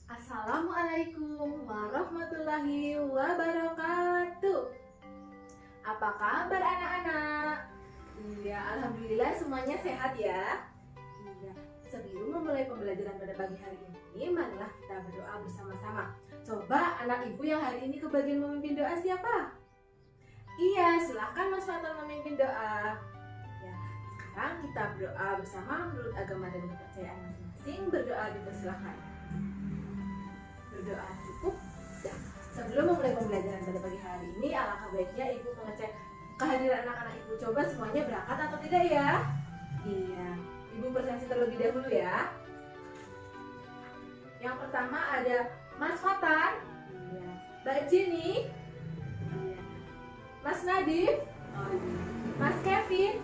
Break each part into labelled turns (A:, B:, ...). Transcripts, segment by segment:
A: Assalamualaikum warahmatullahi wabarakatuh. Apa kabar anak-anak? Iya, alhamdulillah semuanya sehat ya. Iya, sebelum memulai pembelajaran pada pagi hari ini, marilah kita berdoa bersama-sama. Coba anak ibu yang hari ini kebagian memimpin doa siapa? Iya, silahkan Mas Fatan memimpin doa. Ya, sekarang kita berdoa bersama menurut agama dan kepercayaan masing-masing. Berdoa dipersilahkan. Berdoa cukup. Ya, sebelum memulai pembelajaran pada pagi hari ini, alangkah baiknya ibu mengecek kehadiran anak-anak ibu. Coba semuanya berangkat atau tidak ya? Iya, ibu presentasi terlebih dahulu ya. Yang pertama ada Mas Fatan, iya. Mbak Jenny, iya. Mas Nadif, oh, iya. Mas Kevin.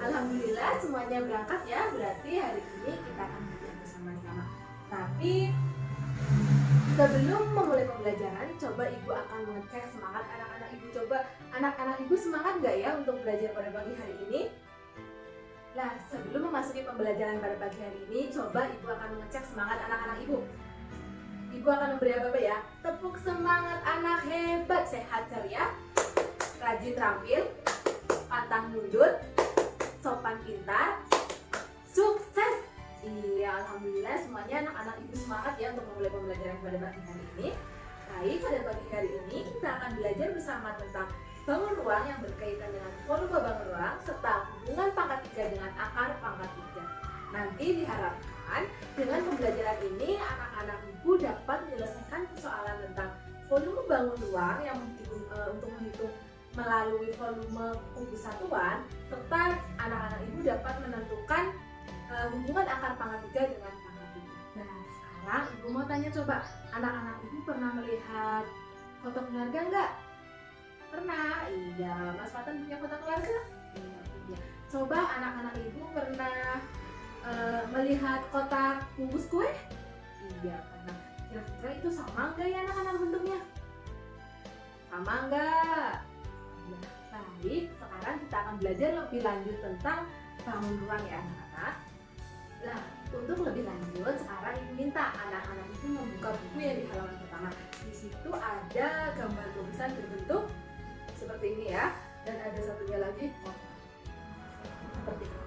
A: Alhamdulillah semuanya berangkat ya. Berarti hari ini kita akan belajar bersama-sama. Tapi sebelum memulai pembelajaran, coba ibu akan mengecek semangat anak-anak ibu. Coba anak-anak ibu semangat nggak ya untuk belajar pada pagi hari ini? Nah, sebelum memasuki pembelajaran pada pagi hari ini, coba ibu akan mengecek semangat anak-anak ibu. Ibu akan memberi apa ya? Tepuk semangat anak hebat, sehat ceria, rajin terampil, pantang mundur, sopan pintar, sukses. Iya, alhamdulillah semuanya anak-anak ibu semangat ya untuk memulai pembelajaran pada pagi hari ini. Baik, pada pagi hari ini kita akan belajar bersama tentang bangun ruang yang berkaitan dengan volume bangun ruang serta hubungan pangkat 3 dengan akar pangkat 3. Nanti diharapkan dengan pembelajaran ini anak-anak ibu dapat menyelesaikan persoalan tentang volume bangun ruang yang untuk menghitung melalui volume kubus satuan, serta anak-anak ibu dapat menentukan hubungan akar pangkat 3 dengan pangkat 3. Nah, sekarang ibu mau tanya, coba anak-anak ibu pernah melihat foto keluarga nggak? Pernah? Iya. Mas Fatan punya foto keluarga? Iya. Coba anak-anak ibu pernah melihat kotak bungkus kue? Iya, pernah. Kira-kira itu sama nggak ya anak-anak bentuknya? Sama nggak? Ya, baik, sekarang kita akan belajar lebih lanjut tentang bangun ruang ya anak-anak. Nah, untuk lebih lanjut, sekarang ibu minta anak-anak itu membuka buku yang di halaman pertama. Di situ ada gambar lukisan berbentuk seperti ini ya, dan ada satunya lagi seperti ini.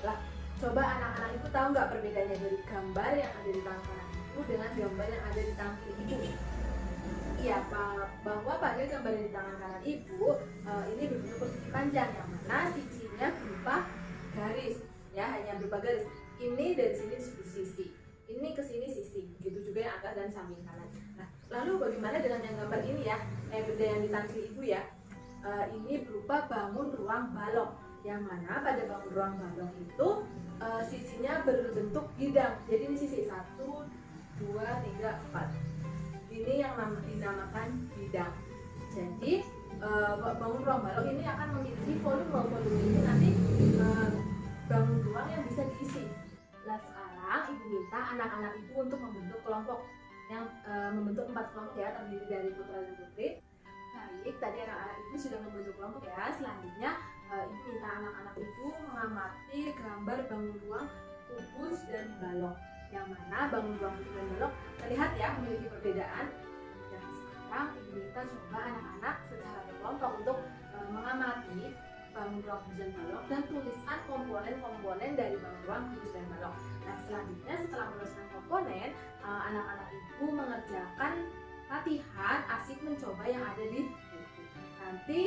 A: Lah, coba anak-anak ibu tahu nggak perbedaannya dari gambar yang ada di tangan kanan ibu dengan gambar yang ada di tangan kiri ibu? Iya, bahwa pada gambar yang di tangan kanan ibu ini berbentuk persegi panjang yang mana sisinya berupa garis, ya, hanya berupa garis. Ini dari sini sisi, ini ke sini sisi, begitu juga yang atas dan samping kanan. Nah, lalu bagaimana dengan yang gambar ini ya, benda yang di tangan kiri ibu ya? Ini berupa bangun ruang balok, yang mana pada bangun ruang balok itu sisinya berbentuk bidang. Jadi ini sisi 1, 2, 3, 4. Ini yang dinamakan bidang. Jadi bangun ruang balok ini akan memiliki volume ini nanti bangun ruang yang bisa diisi. Nah, sekarang ibu minta anak-anak ibu untuk membentuk kelompok yang membentuk 4 kelompok ya, terdiri dari putra dan putri. Baik, tadi anak-anak ibu sudah membentuk kelompok ya. Selanjutnya ibu minta anak-anak ibu mengamati gambar bangun ruang kubus dan balok, yang mana bangun ruang kubus dan balok terlihat ya memiliki perbedaan. Dan sekarang ibu minta coba anak-anak secara berkelompok untuk mengamati bangun ruang kubus dan balok dan tuliskan komponen-komponen dari bangun ruang kubus dan balok. Nah, selanjutnya setelah menuliskan komponen, anak-anak ibu mengerjakan latihan asik mencoba yang ada di buku. Nanti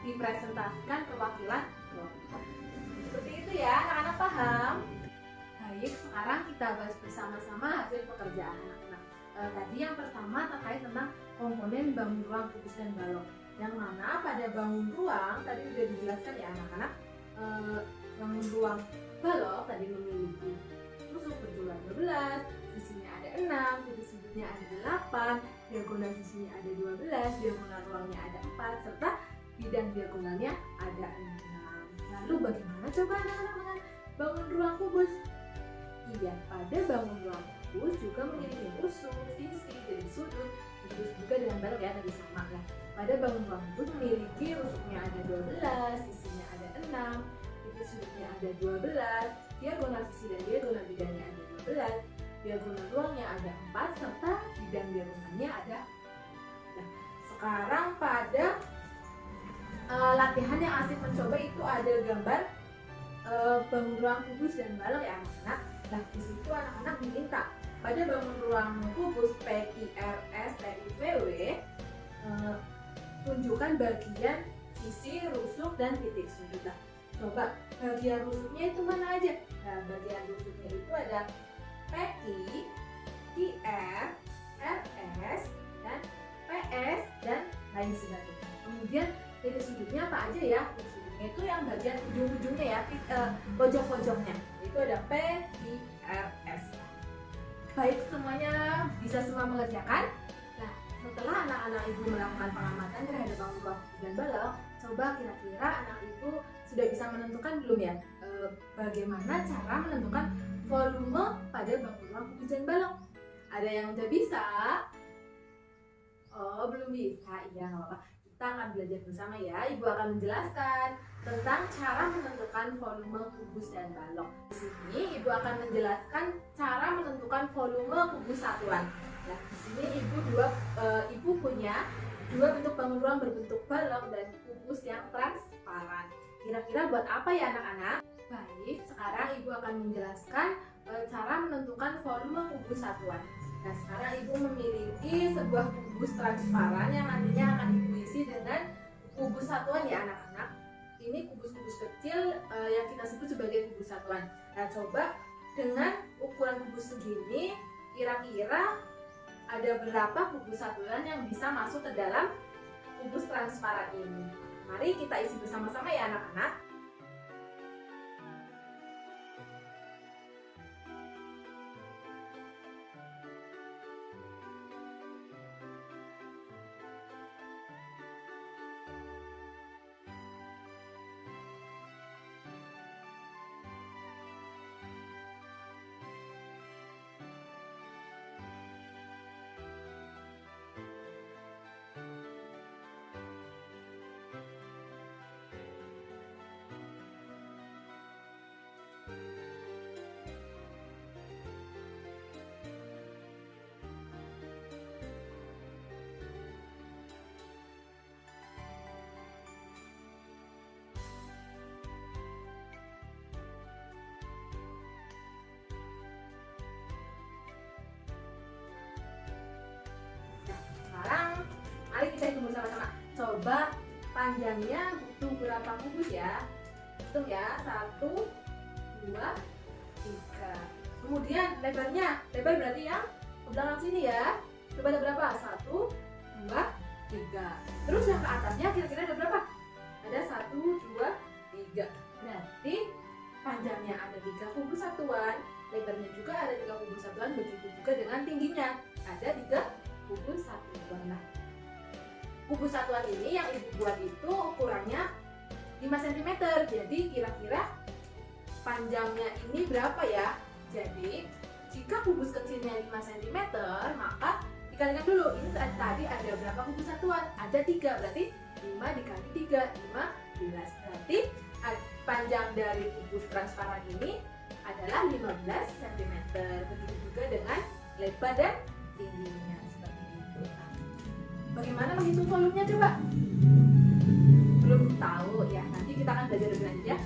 A: dipresentasikan perwakilan kelompok. Seperti itu ya, anak-anak paham? Baik, sekarang kita bahas bersama-sama hasil pekerjaan anak-anak. Tadi yang pertama terkait tentang komponen bangun ruang kubus dan balok, yang mana pada bangun ruang tadi sudah dijelaskan ya anak-anak. Bangun ruang balok tadi memiliki tusuk berjumlah 12, sisinya ada 6, titik sudutnya ada 8, diagonal sisinya ada 12, diagonal ruangnya ada 4, serta bidang diagonalnya ada 6. Lalu bagaimana coba anak-anak dengan bangun ruang kubus? Iya, pada bangun ruang kubus juga memiliki tusuk, sisi, titik sudut, begitu juga dengan balok ya, tadi sama lah. Pada bangun ruang kubus memiliki rusuknya ada 12, sisinya ada 6, titik sudutnya ada 12, diagonal sisi dan diagonal bidangnya ada 12, diagonal ruangnya ada 4, serta bidang diagonalnya ada. Nah, sekarang pada latihan yang asik mencoba itu ada gambar bangun ruang kubus dan balok ya anak-anak. Nah, di situ anak-anak diminta pada bangun ruang kubus PQRS-TIVW tunjukkan bagian sisi, rusuk, dan titik sudut. Nah, coba bagian rusuknya itu mana aja? Nah, bagian rusuknya itu ada PQ, QR, RS, dan PS, dan lain sebagainya. Kemudian titik sudutnya apa aja ya? Titik sudutnya itu yang bagian ujung-ujungnya ya, pojok-pojoknya. Itu ada P, Q, R, S. Baik, semuanya bisa semua mengerjakan. Nah, setelah anak-anak ibu melakukan pengamatan terhadap bangun ruang dan balok, coba kira-kira anak ibu sudah bisa menentukan belum ya bagaimana cara menentukan volume pada bangun ruang kubus dan balok? Ada yang udah bisa? Oh, belum bisa. Iya, nggak apa-apa. Kita akan belajar bersama ya. Ibu akan menjelaskan tentang cara menentukan volume kubus dan balok. Di sini ibu akan menjelaskan cara menentukan volume kubus satuan. Nah, di sini ibu punya dua bentuk bangun ruang berbentuk balok dan kubus yang transparan. Kira-kira buat apa ya anak-anak? Baik, sekarang ibu akan menjelaskan cara menentukan volume kubus satuan. Nah, sekarang ibu memiliki sebuah kubus transparan yang nantinya akan ibu isi dengan kubus satuan ya anak-anak. Ini kubus-kubus kecil yang kita sebut sebagai kubus satuan. Nah, coba dengan ukuran kubus segini, kira-kira ada berapa kubus satuan yang bisa masuk ke dalam kubus transparan ini? Mari kita isi bersama-sama ya anak-anak. Mari kita hitung bersama-sama. Coba panjangnya butuh berapa kubus ya? Hitung ya, 1, 2, 3. Kemudian lebarnya, lebar berarti yang ke belakang sini ya. Coba ada berapa? 1, 2, 3. Terus yang ke atasnya kira-kira ada berapa? Ada 1, 2, 3. Berarti panjangnya ada 3 kubus satuan, lebarnya juga ada 3 kubus satuan, begitu juga dengan tingginya ada 3 kubus satuan. Nah, kubus satuan ini yang ibu buat itu ukurannya 5 cm. Jadi kira-kira panjangnya ini berapa ya? Jadi jika kubus kecilnya 5 cm, maka dikalikan dulu. Ini tadi ada berapa kubus satuan? Ada 3, berarti 5 dikali 3, 15. Berarti panjang dari kubus transparan ini adalah 15 cm. Begitu juga dengan lebar dan tingginya. Bagaimana menghitung volumenya coba? Belum tahu ya, nanti kita akan belajar lebih lanjut ya.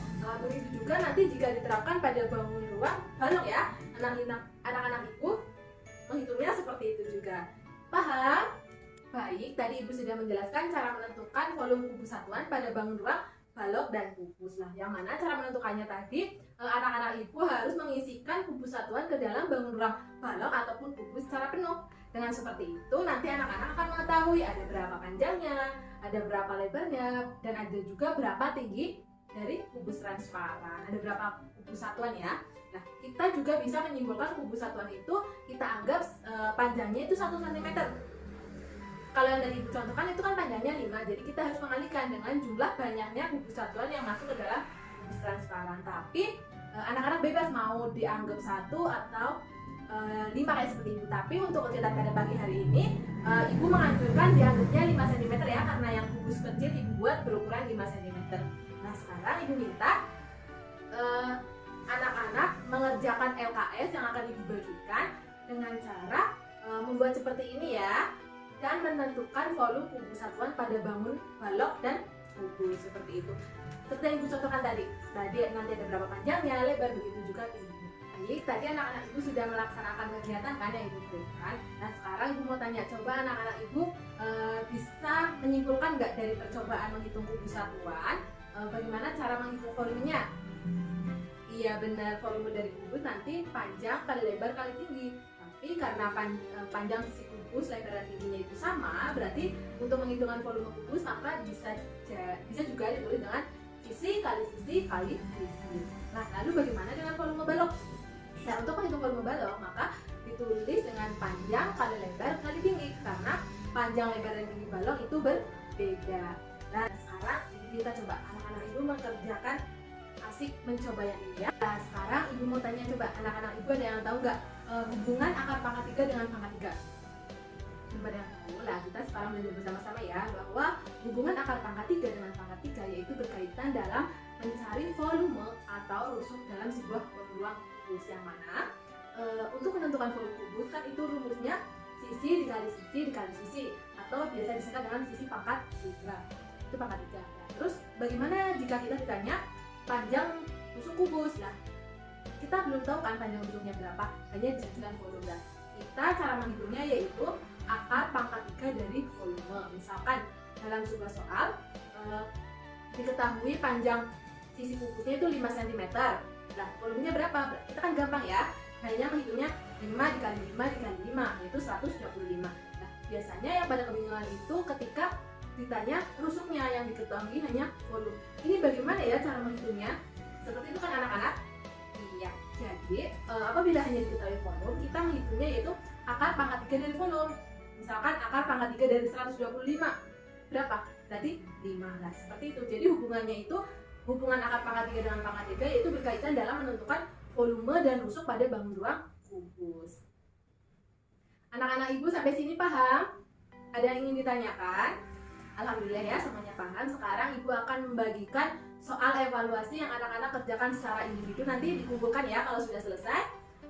A: Begitu juga nanti jika diterapkan pada bangun ruang balok ya, anak-anak ibu menghitungnya seperti itu juga. Paham? Baik, tadi ibu sudah menjelaskan cara menentukan volume kubus satuan pada bangun ruang balok dan kubus. Nah, yang mana cara menentukannya tadi, anak-anak ibu harus mengisikan kubus satuan ke dalam bangun ruang balok ataupun kubus secara penuh. Dengan seperti itu, nanti anak-anak akan mengetahui ada berapa panjangnya, ada berapa lebarnya, dan ada juga berapa tinggi dari kubus transparan. Ada berapa kubus satuan ya. Nah, kita juga bisa menyimpulkan kubus satuan itu kita anggap panjangnya itu 1 cm. Kalau yang tadi ibu contohkan itu kan panjangnya 5, jadi kita harus mengalihkan dengan jumlah banyaknya kubus satuan yang masuk ke dalam kubus transparan. Tapi anak-anak bebas mau dianggap 1 atau 5 kayak seperti ibu. Tapi untuk kegiatan pada pagi hari ini ibu menganjurkan dianggapnya 5 cm ya, karena yang kubus kecil ibu buat berukuran 5 cm. Nah, sekarang ibu minta anak-anak mengerjakan LKS yang akan ibu bagikan dengan cara dibuat seperti ini ya, dan menentukan volume kubus satuan pada bangun balok dan kubus seperti itu. Seperti yang Ibu contohkan tadi nanti ada berapa panjangnya, lebar, begitu juga tingginya. Baik, tadi anak-anak Ibu sudah melaksanakan kegiatan kan yang Ibu berikan. Nah sekarang Ibu mau tanya, coba anak-anak Ibu bisa menyimpulkan nggak dari percobaan menghitung kubus satuan, bagaimana cara menghitung volumenya? Iya benar, volume dari kubus nanti panjang kali lebar kali tinggi. Tapi karena panjang sisi kubus, lebar dan tingginya itu sama, berarti untuk menghitungan volume kubus maka bisa juga ditulis dengan sisi kali sisi kali sisi. Nah lalu bagaimana dengan volume balok? Nah untuk menghitung volume balok maka ditulis dengan panjang kali lebar kali tinggi, karena panjang, lebar, dan tinggi balok itu berbeda. Nah sekarang kita coba anak-anak Ibu mengerjakan asik mencoba yang ini ya. Nah sekarang Ibu mau tanya, coba anak-anak Ibu ada yang tahu nggak hubungan akar pangkat 3 dengan pangkat 3? Belum ada yang tahu lah, kita sekarang belajar bersama-sama ya bahwa hubungan akar pangkat 3 dengan pangkat 3 yaitu berkaitan dalam mencari volume atau rusuk dalam sebuah ruang kubus, yang mana untuk menentukan volume kubus kan itu rumusnya sisi dikali sisi dikali sisi, atau biasa disingkat dengan sisi pangkat 3. Itu pangkat 3. Nah, terus bagaimana jika kita ditanya panjang rusuk kubus? Nah, kita belum tahu kan panjang rusuknya berapa, hanya disajikan volume. Nah, kita cara menghitungnya yaitu akar pangkat 3 dari volume. Misalkan dalam sebuah soal diketahui panjang sisi kubusnya itu 5 cm. Nah, volumenya berapa? Kita kan gampang ya, hanya menghitungnya 5 dikali 5 dikali 5, yaitu 125. Nah, biasanya yang pada kebingungan itu ketika ditanya rusuknya, yang diketahui hanya volume. Ini bagaimana ya cara menghitungnya? Seperti itu kan anak-anak? Iya, jadi apabila hanya diketahui volume, kita menghitungnya yaitu akar pangkat 3 dari volume. Misalkan akar pangkat 3 dari 125 berapa? Tadi 5. Nah, seperti itu. Jadi hubungannya itu, hubungan akar pangkat 3 dengan pangkat 3 yaitu berkaitan dalam menentukan volume dan rusuk pada bangun ruang kubus. Anak-anak Ibu sampai sini paham? Ada yang ingin ditanyakan? Alhamdulillah ya, semuanya paham. Sekarang Ibu akan membagikan soal evaluasi yang anak-anak kerjakan secara individu, nanti dikumpulkan ya kalau sudah selesai.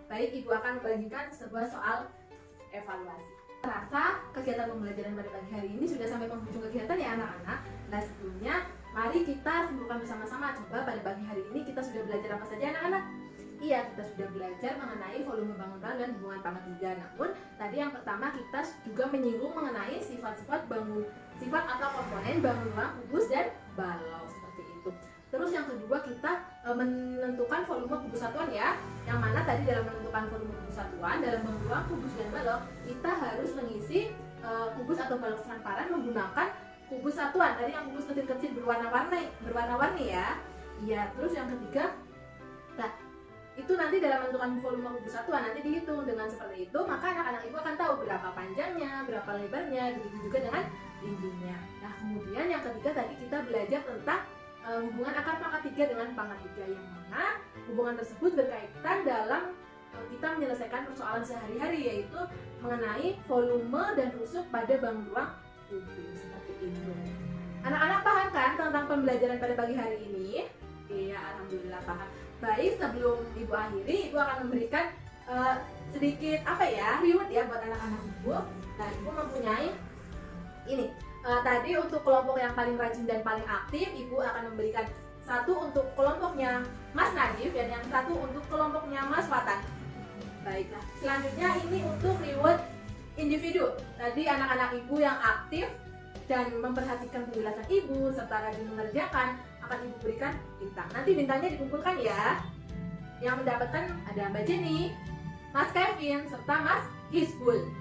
A: Baik, Ibu akan membagikan sebuah soal evaluasi. Rasa kegiatan pembelajaran pada pagi hari ini sudah sampai penghujung kegiatan ya anak-anak. Nah sebelumnya mari kita simpulkan bersama-sama. Coba pada pagi hari ini kita sudah belajar apa saja anak-anak? Iya, kita sudah belajar mengenai volume bangun ruang dan hubungan pangkat 3. Namun tadi yang pertama kita juga menyinggung mengenai sifat-sifat atau komponen bangun ruang kubus dan balok, seperti itu. Terus yang kedua kita menentukan volume kubus satuan ya, yang mana tadi dalam menentukan volume kubus satuan dalam bangun ruang kubus dan balok kita harus mengisi kubus atau balok transparan menggunakan kubus satuan. Tadi yang kubus kecil-kecil berwarna-warni ya. Iya, terus yang ketiga, nah itu nanti dalam menentukan volume kubus satuan nanti dihitung dengan seperti itu, maka anak-anak Ibu akan tahu berapa panjangnya, berapa lebarnya, begitu juga dengan tingginya. Nah kemudian yang ketiga tadi kita belajar tentang hubungan akar pangkat 3 dengan pangkat 3, yang mana hubungan tersebut berkaitan dalam kita menyelesaikan persoalan sehari-hari, yaitu mengenai volume dan rusuk pada bangun ruang kubus, seperti itu. Anak-anak paham kan tentang pembelajaran pada pagi hari ini? Iya, alhamdulillah paham. Baik, sebelum Ibu akhiri, Ibu akan memberikan sedikit reward ya buat anak-anak Ibu. Nah, Ibu mempunyai ini. Tadi untuk kelompok yang paling rajin dan paling aktif, Ibu akan memberikan satu untuk kelompoknya Mas Najib dan yang satu untuk kelompoknya Mas Fatan. Baiklah, selanjutnya ini untuk reward individu. Tadi anak-anak Ibu yang aktif dan memperhatikan penjelasan Ibu serta rajin mengerjakan akan Ibu berikan bintang. Nanti bintangnya dikumpulkan ya. Yang mendapatkan ada Mbak Jenny, Mas Kevin, serta Mas Hizbul.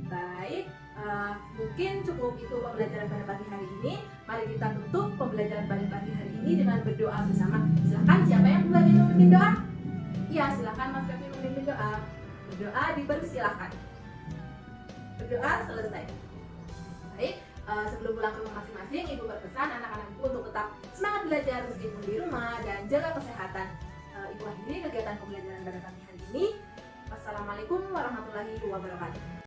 A: Baik, mungkin cukup itu pembelajaran pada pagi hari ini. Mari kita tutup pembelajaran pada pagi hari ini dengan berdoa bersama. Silahkan, siapa yang lagi memimpin doa? Iya, silahkan Mas Kevin memimpin doa. Berdoa dipersilahkan. Berdoa selesai. Baik, sebelum pulang ke rumah masing-masing, Ibu berpesan anak-anak Ibu untuk tetap semangat belajar meskipun di rumah dan jaga kesehatan. Ibu akhiri kegiatan pembelajaran pada pagi hari ini. Wassalamualaikum warahmatullahi wabarakatuh.